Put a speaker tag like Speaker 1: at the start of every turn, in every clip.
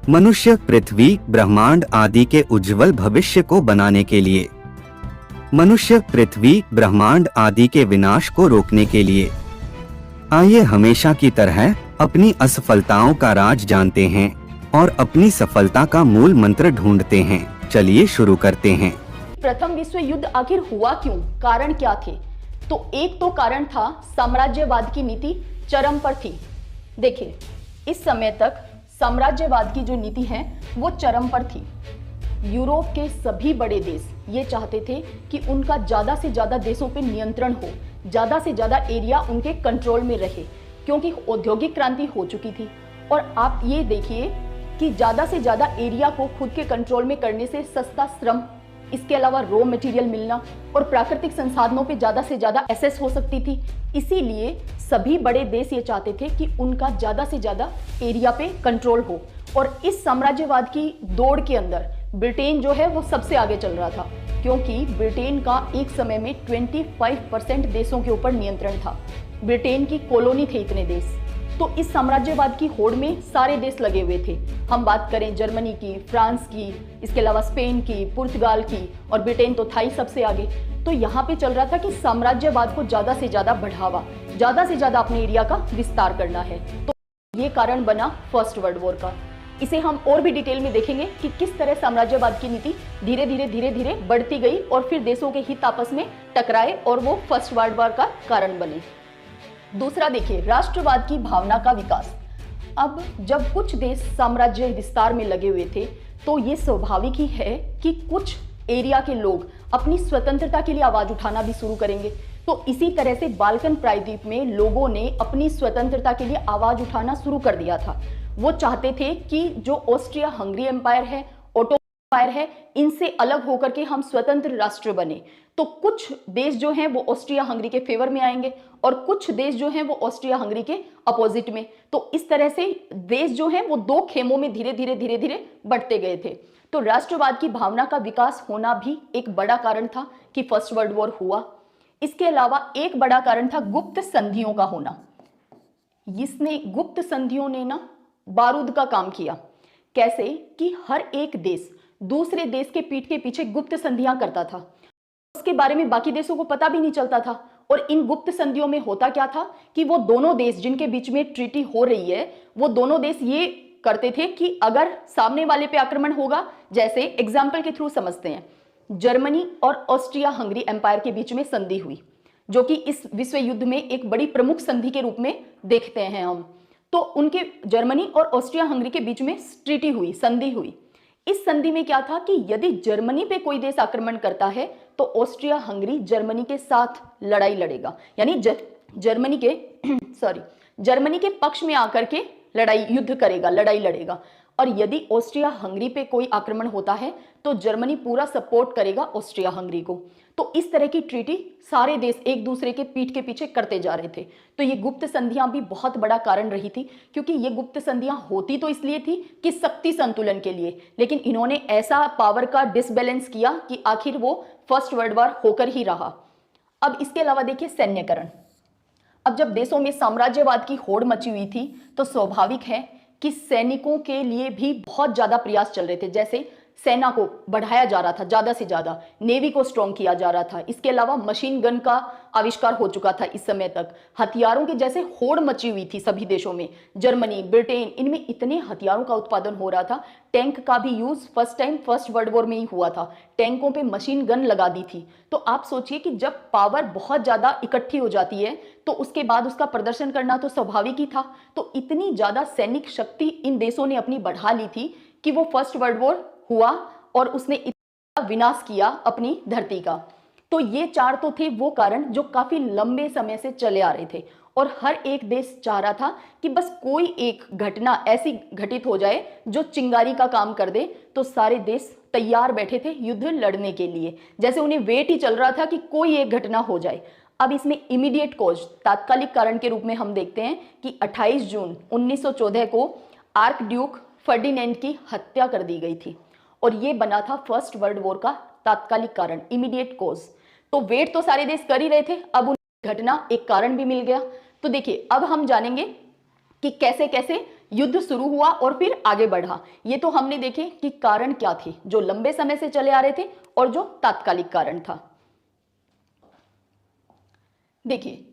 Speaker 1: मनुष्य, पृथ्वी, ब्रह्मांड आदि के उज्जवल भविष्य को बनाने के लिए, मनुष्य, पृथ्वी, ब्रह्मांड आदि के विनाश को रोकने के लिए। आइए हमेशा की तरह अपनी असफलताओं का राज जानते हैं और अपनी सफलता का मूल मंत्र ढूंढते हैं। चलिए शुरू करते हैं।
Speaker 2: प्रथम विश्व युद्ध आखिर हुआ क्यों, कारण क्या थे? तो एक तो कारण था साम्राज्यवाद की नीति चरम पर थी। देखिए, इस समय तक साम्राज्यवाद की जो नीति है वो चरम पर थी। यूरोप के सभी बड़े देश ये चाहते थे कि उनका ज्यादा से ज्यादा देशों पे नियंत्रण हो, ज्यादा से ज्यादा एरिया उनके कंट्रोल में रहे, क्योंकि औद्योगिक क्रांति हो चुकी थी। और आप ये देखिए कि ज्यादा से ज्यादा एरिया को खुद के कंट्रोल में करने से सस्ता श्रम, इसके अलावा रॉ मटेरियल मिलना और प्राकृतिक संसाधनों पे ज्यादा से ज्यादा एक्सेस हो सकती थी। इसीलिए सभी बड़े देश ये चाहते थे कि उनका ज्यादा से ज्यादा एरिया पे कंट्रोल हो। और इस साम्राज्यवाद की दौड़ के अंदर ब्रिटेन जो है वो सबसे आगे चल रहा था, क्योंकि ब्रिटेन का एक समय में 25% देशों के ऊपर नियंत्रण था। ब्रिटेन की कॉलोनी थे इतने देश। तो इस साम्राज्यवाद की होड़ में सारे देश लगे हुए थे। हम बात करें जर्मनी की, फ्रांस की, इसके अलावा स्पेन की, पुर्तगाल की, और ब्रिटेन तो था ही सबसे आगे। तो यहाँ पे चल रहा था कि साम्राज्यवाद को ज्यादा से ज्यादा बढ़ावा, ज्यादा से ज्यादा अपने एरिया का विस्तार करना है। तो ये कारण बना फर्स्ट वर्ल्ड वॉर का। इसे हम और भी डिटेल में देखेंगे कि किस तरह साम्राज्यवाद की नीति धीरे धीरे बढ़ती गई और फिर देशों के हित आपस में टकराए और वो फर्स्ट वर्ल्ड वॉर का कारण बने। दूसरा देखिए, राष्ट्रवाद की भावना का विकास। अब जब कुछ देश साम्राज्य विस्तार में लगे हुए थे तो ये स्वाभाविक ही है कि कुछ एरिया के लोग अपनी स्वतंत्रता के लिए आवाज उठाना भी शुरू करेंगे। तो इसी तरह से बाल्कन प्रायद्वीप में लोगों ने अपनी स्वतंत्रता के लिए आवाज उठाना शुरू कर दिया था। वो चाहते थे कि जो ऑस्ट्रिया हंगरी एम्पायर है, ऑटोमन एम्पायर है, इनसे अलग होकर के हम स्वतंत्र राष्ट्र बने। तो कुछ देश जो हैं वो ऑस्ट्रिया हंगरी के फेवर में आएंगे और कुछ देश जो हैं वो ऑस्ट्रिया हंगरी के अपोजिट में। तो इस तरह से देश जो हैं वो दो खेमों में धीरे धीरे बढ़ते गए थे। तो राष्ट्रवाद की भावना का विकास होना भी एक बड़ा कारण था कि फर्स्ट वर्ल्ड वॉर हुआ। इसके अलावा एक बड़ा कारण था गुप्त संधियों का होना। इसने गुप्त संधियों ने ना बारूद का काम किया। कैसे कि हर एक देश दूसरे देश के पीठ के पीछे गुप्त संधियां करता था। उसके बारे में बाकी देशों को पता भी नहीं चलता था। और इन गुप्त संधियों में होता क्या था कि वो दोनों देश जिनके बीच में ट्रीटी हो रही है, वो दोनों देश ये करते थे कि अगर सामने वाले पे आक्रमण होगा, जैसे एग्जाम्पल के थ्रू समझते हैं, जर्मनी और ऑस्ट्रिया हंगरी एम्पायर के बीच में संधि हुई, जो कि इस विश्व युद्ध में एक बड़ी प्रमुख संधि के रूप में देखते हैं हम। तो उनके जर्मनी और ऑस्ट्रिया हंगरी के बीच में ट्रीटी हुई, संधि हुई। इस संधि में क्या था कि यदि जर्मनी पे कोई देश आक्रमण करता है तो ऑस्ट्रिया हंगरी जर्मनी के साथ लड़ाई लड़ेगा, यानी जर्मनी के पक्ष में आकर के युद्ध करेगा, लड़ाई लड़ेगा। और यदि ऑस्ट्रिया हंगरी पे कोई आक्रमण होता है तो जर्मनी पूरा सपोर्ट करेगा ऑस्ट्रिया हंगरी को। तो इस तरह की ट्रीटी सारे देश एक दूसरे के पीठ के पीछे करते जा रहे थे। तो ये गुप्त संधियां भी बहुत बड़ा कारण रही थी, क्योंकि ये गुप्त संधियां होती तो इसलिए थी कि शक्ति संतुलन के लिए, लेकिन इन्होंने ऐसा पावर का डिसबैलेंस किया कि आखिर वो फर्स्ट वर्ल्ड वॉर होकर ही रहा। अब इसके अलावा देखिए सैन्यकरण। अब जब देशों में साम्राज्यवाद की होड़ मची हुई थी तो स्वाभाविक है कि सैनिकों के लिए भी बहुत ज्यादा प्रयास चल रहे थे। जैसे सेना को बढ़ाया जा रहा था, ज्यादा से ज्यादा नेवी को स्ट्रॉन्ग किया जा रहा था। इसके अलावा मशीन गन का आविष्कार हो चुका था इस समय तक। हथियारों की जैसे होड़ मची हुई थी सभी देशों में, जर्मनी, ब्रिटेन, इनमें इतने हथियारों का उत्पादन हो रहा था। टैंक का भी use first time first world war में ही हुआ था। टैंकों पे मशीन गन लगा दी थी। तो आप सोचिए कि जब पावर बहुत ज्यादा इकट्ठी हो जाती है तो उसके बाद उसका प्रदर्शन करना तो स्वाभाविक ही था। तो इतनी ज्यादा सैनिक शक्ति इन देशों ने अपनी बढ़ा ली थी कि वो फर्स्ट वर्ल्ड वॉर हुआ और उसने इतना विनाश किया अपनी धरती का। तो ये चार तो थे वो कारण जो काफी लंबे समय से चले आ रहे थे और हर एक देश चाह रहा था कि बस कोई एक घटना ऐसी घटित हो जाए जो चिंगारी का काम कर दे। तो सारे देश तैयार बैठे थे युद्ध लड़ने के लिए, जैसे उन्हें वेट ही चल रहा था कि कोई एक घटना हो जाए। अब इसमें इमीडिएट कॉज, तात्कालिक कारण के रूप में हम देखते हैं कि 28 जून 1914 को आर्क ड्यूक फर्डिनेंड की हत्या कर दी गई थी और ये बना था फर्स्ट वर्ल्ड वॉर का तात्कालिक कारण, इमीडिएट कॉज। तो वेट तो सारे देश कर ही रहे थे, अब उन्हें घटना एक कारण भी मिल गया। तो देखिए अब हम जानेंगे कि कैसे कैसे युद्ध शुरू हुआ और फिर आगे बढ़ा। ये तो हमने देखे कि कारण क्या थे जो लंबे समय से चले आ रहे थे और जो तात्कालिक कारण था। देखिए,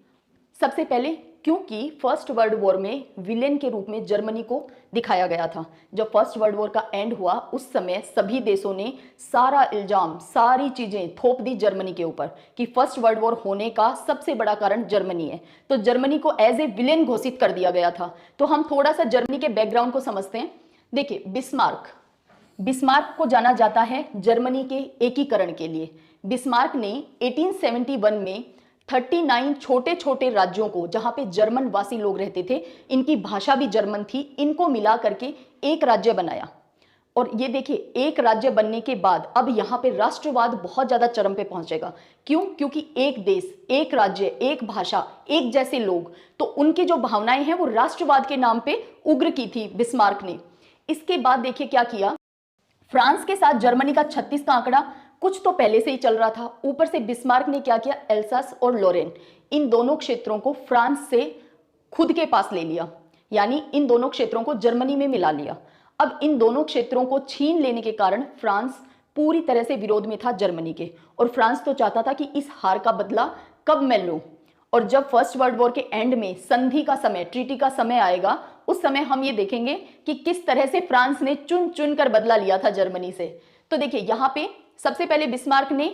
Speaker 2: सबसे पहले क्योंकि फर्स्ट वर्ल्ड वॉर में विलेन के रूप में जर्मनी को दिखाया गया था। जब फर्स्ट वर्ल्ड वॉर का एंड हुआ उस समय सभी देशों ने सारा इल्जाम, सारी चीजें थोप दी जर्मनी के ऊपर कि फर्स्ट वर्ल्ड वॉर होने का सबसे बड़ा कारण जर्मनी है। तो जर्मनी को एज ए विलेन घोषित कर दिया गया था। तो हम थोड़ा सा जर्मनी के बैकग्राउंड को समझते हैं। देखिए, बिस्मार्क को जाना जाता है जर्मनी के एकीकरण के लिए। बिस्मार्क ने 1871 में 39 छोटे छोटे राज्यों को, जहां पे जर्मन वासी लोग रहते थे, इनकी भाषा भी जर्मन थी, इनको मिला करके एक राज्य बनाया। और ये देखिए, एक राज्य बनने के बाद अब यहाँ पे राष्ट्रवाद बहुत ज्यादा चरम पे पहुंचेगा। क्यों? क्योंकि एक देश, एक राज्य, एक भाषा, एक जैसे लोग, तो उनकी जो भावनाएं हैं वो राष्ट्रवाद के नाम पे उग्र की थी बिस्मार्क ने। इसके बाद देखिए क्या किया, फ्रांस के साथ जर्मनी का 36 का आंकड़ा कुछ तो पहले से ही चल रहा था। ऊपर से बिस्मार्क ने क्या किया, एल्सास और लोरेन, इन दोनों क्षेत्रों को फ्रांस से खुद के पास ले लिया, यानी इन दोनों क्षेत्रों को जर्मनी में मिला लिया। अब इन दोनों क्षेत्रों को छीन लेने के कारण फ्रांस पूरी तरह से विरोध में था जर्मनी के, और फ्रांस तो चाहता था कि इस हार का बदला कब मैं लूं। और जब फर्स्ट वर्ल्ड वॉर के एंड में संधि का समय, ट्रीटी का समय आएगा, उस समय हम ये देखेंगे कि किस तरह से फ्रांस ने चुन चुन कर बदला लिया था जर्मनी से। तो देखिए, यहाँ पे सबसे पहले बिस्मार्क ने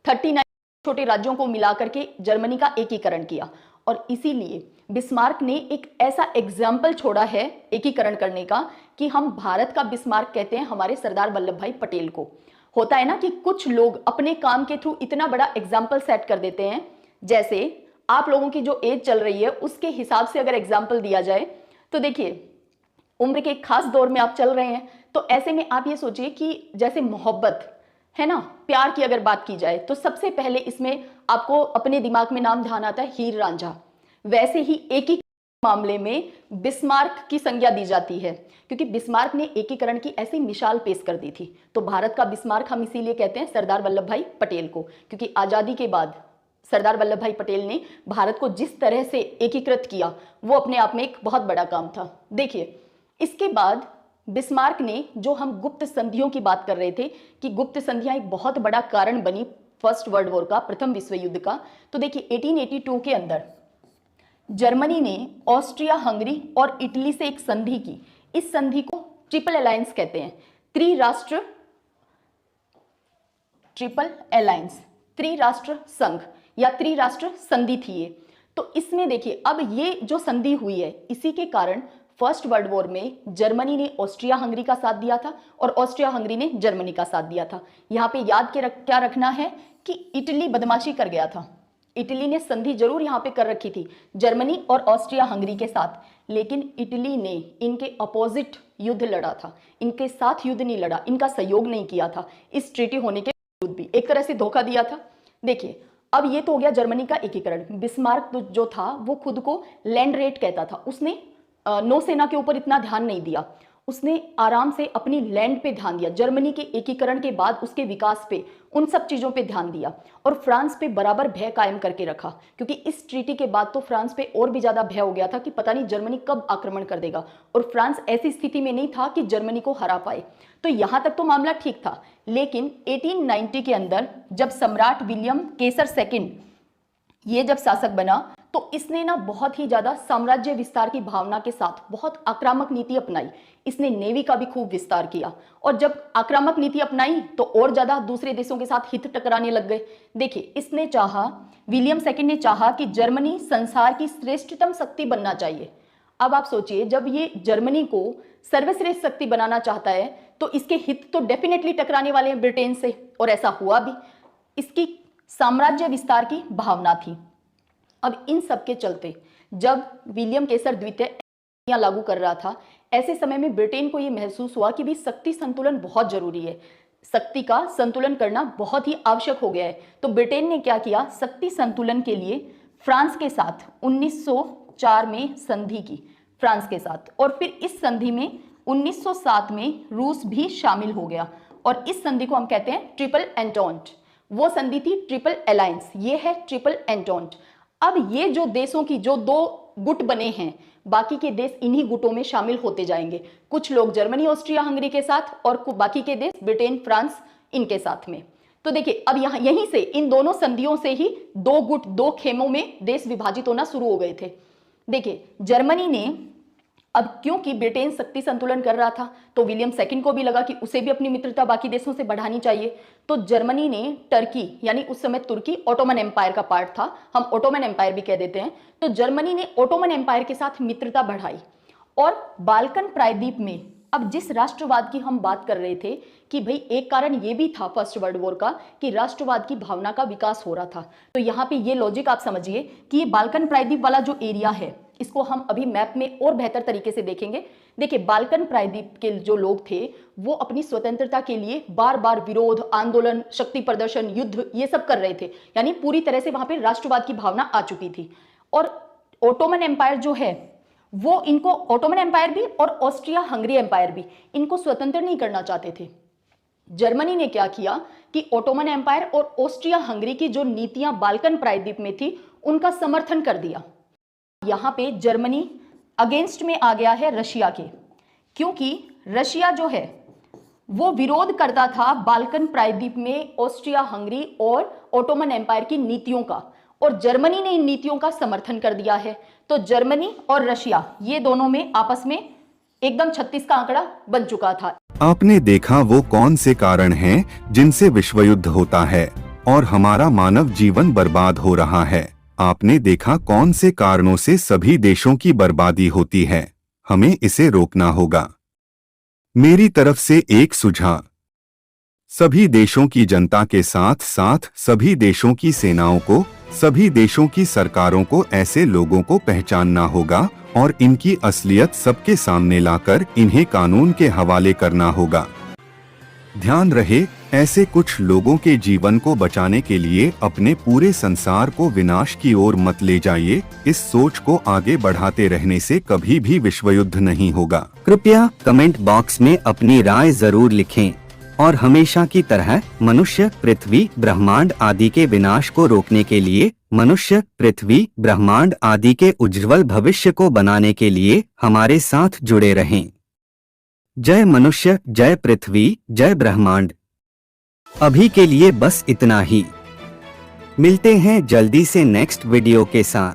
Speaker 2: 39 छोटे राज्यों को मिलाकर के जर्मनी का एकीकरण किया, और इसीलिए बिस्मार्क ने एक ऐसा एग्जाम्पल छोड़ा है एकीकरण करने का कि हम भारत का बिस्मार्क कहते हैं हमारे सरदार वल्लभ भाई पटेल को। होता है ना कि कुछ लोग अपने काम के थ्रू इतना बड़ा एग्जाम्पल सेट कर देते हैं। जैसे आप लोगों की जो एज चल रही है उसके हिसाब से अगर एग्जाम्पल दिया जाए तो देखिए, उम्र के एक खास दौर में आप चल रहे हैं, तो ऐसे में आप ये सोचिए कि जैसे मोहब्बत है ना, प्यार की अगर बात की जाए तो सबसे पहले इसमें आपको अपने दिमाग में नाम ध्यान आता है हीर रांझा। वैसे ही एकीकरण मामले में बिस्मार्क की संज्ञा दी जाती है, क्योंकि बिस्मार्क ने एकीकरण की ऐसी मिसाल पेश कर दी थी। तो भारत का बिस्मार्क हम इसीलिए कहते हैं सरदार वल्लभ भाई पटेल को, क्योंकि आजादी के बाद सरदार वल्लभ भाई पटेल ने भारत को जिस तरह से एकीकृत किया वो अपने आप में एक बहुत बड़ा काम था। देखिए, इसके बाद बिस्मार्क ने, जो हम गुप्त संधियों की बात कर रहे थे कि गुप्त संधियां एक बहुत बड़ा कारण बनी फर्स्ट वर्ल्ड वॉर का, प्रथम विश्व युद्ध का, तो देखिए 1882 के अंदर जर्मनी ने ऑस्ट्रिया, हंगरी और इटली से एक संधि की। इस संधि को ट्रिपल अलायंस कहते हैं, त्रिराष्ट्र संघ या त्रिराष्ट्र संधि थी ये। तो इसमें देखिए, अब ये जो संधि हुई है, इसी के कारण फर्स्ट वर्ल्ड वॉर में जर्मनी ने ऑस्ट्रिया हंगरी का साथ दिया था और ऑस्ट्रिया हंगरी ने जर्मनी का साथ दिया था। यहाँ पे याद के क्या रखना है कि इटली बदमाशी कर गया था। इटली ने संधि जरूर यहाँ पे कर रखी थी जर्मनी और ऑस्ट्रिया हंगरी के साथ, लेकिन इटली ने इनके अपोजिट युद्ध लड़ा था, इनके साथ युद्ध नहीं लड़ा, इनका सहयोग नहीं किया था। इस ट्रीटी होने के बावजूद भी एक तरह से धोखा दिया था। देखिए, अब ये तो हो गया जर्मनी का एकीकरण। बिस्मार्क जो था वो खुद को लैंड रेट कहता था। उसने नौसेना के ऊपर इतना ध्यान नहीं दिया, उसने आराम से अपनी लैंड पे ध्यान दिया। जर्मनी के एकीकरण के बाद उसके विकास पे, उन सब चीजों पे ध्यान दिया और फ्रांस पे बराबर भय कायम करके रखा, क्योंकि इस ट्रीटी के बाद तो फ्रांस पे और भी ज्यादा भय हो गया था कि पता नहीं जर्मनी कब आक्रमण कर देगा, और फ्रांस ऐसी स्थिति में नहीं था कि जर्मनी को हरा पाए। तो यहां तक तो मामला ठीक था, लेकिन 1890 के अंदर जब सम्राट विलियम केसर सेकंड ये जब शासक बना, तो इसने ना बहुत ही ज्यादा साम्राज्य विस्तार की भावना के साथ बहुत आक्रामक नीति अपनाई। इसने नेवी का भी खूब विस्तार किया, और जब आक्रामक नीति अपनाई तो और ज्यादा दूसरे देशों के साथ हित टकराने लग गए। देखिए, इसने चाहा, विलियम सेकंड ने चाहा कि जर्मनी संसार की श्रेष्ठतम शक्ति बनना चाहिए। अब आप सोचिए, जब ये जर्मनी को सर्वश्रेष्ठ शक्ति बनाना चाहता है तो इसके हित तो डेफिनेटली टकराने वाले हैं ब्रिटेन से, और ऐसा हुआ भी। इसकी साम्राज्य विस्तार की भावना थी। अब इन सब के चलते जब विलियम केसर द्वितीय लागू कर रहा था, ऐसे समय में ब्रिटेन को यह महसूस हुआ कि भी शक्ति संतुलन बहुत जरूरी है, शक्ति का संतुलन करना बहुत ही आवश्यक हो गया है। तो ब्रिटेन ने क्या किया, शक्ति संतुलन के लिए फ्रांस के साथ 1904 में संधि की फ्रांस के साथ, और फिर इस संधि में 1907 में रूस भी शामिल हो गया, और इस संधि को हम कहते हैं ट्रिपल एंटोंट। वो संधि थी ट्रिपल अलायंस, ये है ट्रिपल एंटोंट। अब ये जो देशों की जो दो गुट बने हैं, बाकी के देश इन्हीं गुटों में शामिल होते जाएंगे। कुछ लोग जर्मनी, ऑस्ट्रिया, हंगरी के साथ और बाकी के देश ब्रिटेन, फ्रांस इनके साथ में। तो देखिए अब यहाँ यहीं से इन दोनों संधियों से ही दो गुट, दो खेमों में देश विभाजित होना शुरू हो गए थे। देखिए जर्मनी ने अब क्योंकि ब्रिटेन शक्ति संतुलन कर रहा था तो विलियम सेकंड को भी लगा कि उसे भी अपनी मित्रता बाकी देशों से बढ़ानी चाहिए। तो जर्मनी ने टर्की, यानी उस समय तुर्की ओटोमन एम्पायर का पार्ट था, हम ओटोमन एम्पायर भी कह देते हैं, तो जर्मनी ने ओटोमन एम्पायर के साथ मित्रता बढ़ाई। और बाल्कन प्रायद्वीप में अब जिस राष्ट्रवाद की हम बात कर रहे थे कि भाई एक कारण ये भी था फर्स्ट वर्ल्ड वॉर का कि राष्ट्रवाद की भावना का विकास हो रहा था। तो यहाँ पे ये लॉजिक आप समझिए कि ये बाल्कन प्रायद्वीप वाला जो एरिया है इसको हम अभी मैप में और बेहतर तरीके से देखेंगे। देखिए बाल्कन प्रायद्वीप के जो लोग थे वो अपनी स्वतंत्रता के लिए बार बार विरोध, आंदोलन, शक्ति प्रदर्शन, युद्ध ये सब कर रहे थे, यानी पूरी तरह से वहां पे राष्ट्रवाद की भावना आ चुकी थी। और ओटोमन एम्पायर जो है वो इनको, ओटोमन एम्पायर भी और ऑस्ट्रिया हंगरी एम्पायर भी इनको स्वतंत्र नहीं करना चाहते थे। जर्मनी ने क्या किया कि ओटोमन एम्पायर और ऑस्ट्रिया हंगरी की जो नीतियां बाल्कन प्रायद्वीप में थी उनका समर्थन कर दिया। यहाँ पे जर्मनी अगेंस्ट में आ गया है रशिया के, क्योंकि रशिया जो है वो विरोध करता था बाल्कन प्रायद्वीप में ऑस्ट्रिया हंगरी और ओटोमन एम्पायर की नीतियों का, और जर्मनी ने इन नीतियों का समर्थन कर दिया है। तो जर्मनी और रशिया ये दोनों में आपस में एकदम 36 का आंकड़ा बन चुका था।
Speaker 3: आपने देखा वो कौन से कारण हैं जिनसे विश्व युद्ध होता है और हमारा मानव जीवन बर्बाद हो रहा है। आपने देखा कौन से कारणों से सभी देशों की बर्बादी होती है। हमें इसे रोकना होगा। मेरी तरफ से एक सुझाव, सभी देशों की जनता के साथ साथ सभी देशों की सेनाओं को, सभी देशों की सरकारों को ऐसे लोगों को पहचानना होगा और इनकी असलियत सबके सामने लाकर इन्हें कानून के हवाले करना होगा। ध्यान रहे, ऐसे कुछ लोगों के जीवन को बचाने के लिए अपने पूरे संसार को विनाश की ओर मत ले जाइए। इस सोच को आगे बढ़ाते रहने से कभी भी विश्व युद्ध नहीं होगा।
Speaker 1: कृपया कमेंट बॉक्स में अपनी राय जरूर लिखें और हमेशा की तरह मनुष्य, पृथ्वी, ब्रह्मांड आदि के विनाश को रोकने के लिए, मनुष्य, पृथ्वी, ब्रह्मांड आदि के उज्जवल भविष्य को बनाने के लिए हमारे साथ जुड़े रहें। जय मनुष्य, जय पृथ्वी, जय ब्रह्मांड। अभी के लिए बस इतना ही। मिलते हैं जल्दी से नेक्स्ट वीडियो के साथ।